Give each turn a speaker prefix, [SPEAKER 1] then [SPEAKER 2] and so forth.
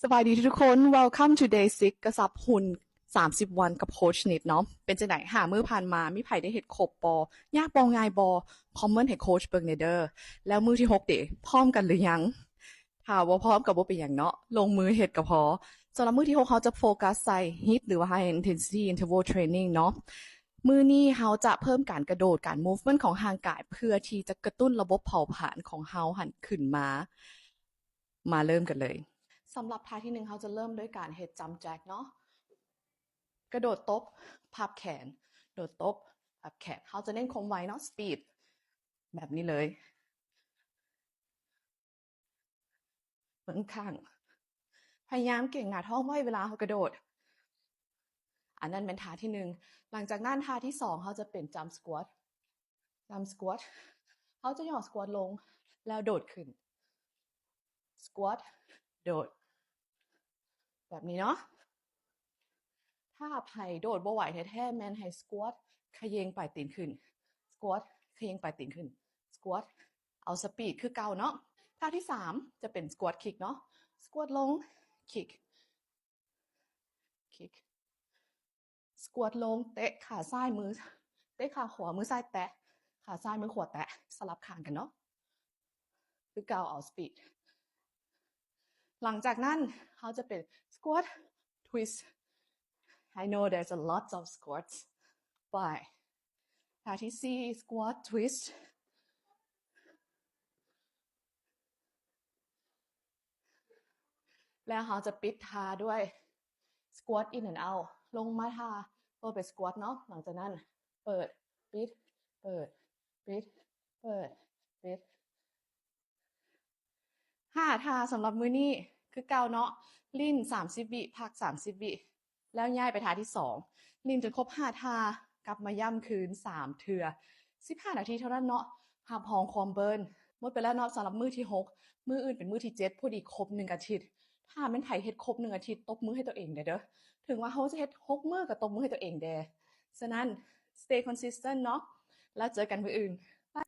[SPEAKER 1] สบายดีทุกคน Welcome to Day 6กระสับหุ่น30 วันกับโค้ชนิดเนาะเป็นจังไหนหามื้อผ่านมามีไผได้เฮ็ดครบบอยากบ่ง่ายบ่คอมเมนต์ให้โค้ชเบิ่งแหน่เด้อแล้วมื้อที่6เด้พร้อมกันหรือยังถ้าบ่พร้อมก็บ่เป็นหยังเนาะลงมือเฮ็ดก็พอสำหรับมื้อที่6เราจะโฟกัสใส่ HIIT หรือว่า High Intensity Interval Training เนาะมื้อนี้เราจะเพิ่มการกระโดดการ movement ของร่างกายเพื่อที่จะกระตุ้นระบบเผาผลาญของเราหันขึ้นมาเริ่มกันเลยสำหรับท่าที่1เราจะเริ่มด้วยการเฮ็ดจัมป์แจ็คเนาะกระโดดตบพับแขนโดดตบพับแขนเราจะเน้นคงไว้เนาะสปีดแบบนี้เลยเบิ่งข้างพยายามเก่งหน้าท้องไว้เวลาเรากระโดดอันนั้นเป็นท่าที่1หลังจากนั้นท่าที่2เราจะเป็นจัมป์สควอตเราจะย่อสควอตลงแล้วโดดขึ้นสควอตโดดแบบนี้เนาะถ้าไผโดดบ่ไหวแท้ๆแม่นให้สควอตเขย่งปลายตีนขึ้นสควอตเขย่งปลายตีนขึ้นสควอตเอาสปีดคือเก่าเนาะท่าที่3จะเป็นสควอตคิกเนาะสควอตลงคิกสควอตลงเตะขาซ้ายมือเตะขาขวามือซ้ายแตะขาซ้ายมือขวาแตะสลับข้างกันเนาะคือเก่าเอาสปีดหลังจากนั้นเขาจะเป็น squat twist I know there's a lot of squats but ท่าที่4 squat twist แล้วเขาจะปิดท่าด้วย squat in and out ลงมาท่าเปิดไป squat เนาะหลังจากนั้นเปิดปิดเปิดปิดเปิดปิด5ท่าสำหรับมื้อนี้คือเก่าเนาะลิ้น30วิพัก30วิแล้วย้ายไปท่าที่2ลิ้นจนครบ5ท่ากลับมาย่ำคืน3เทื่อ15นาทีเท่านั้นเนาะหับหองความเบิร์นหมดไปแล้วเนาะสำหรับมื้อที่6มื้ออื่นเป็นมื้อที่7พอดีครบ1อาทิตย์ถ้าแม่นไผเฮ็ดครบ1อาทิตย์ตบมือให้ตัวเองเด้อถึงว่าเฮาจะเฮ็ด6มื้อก็ตบมือให้ตัวเองแดฉะนั้น stay consistent เนาะแล้วเจอกันมื้ออื่น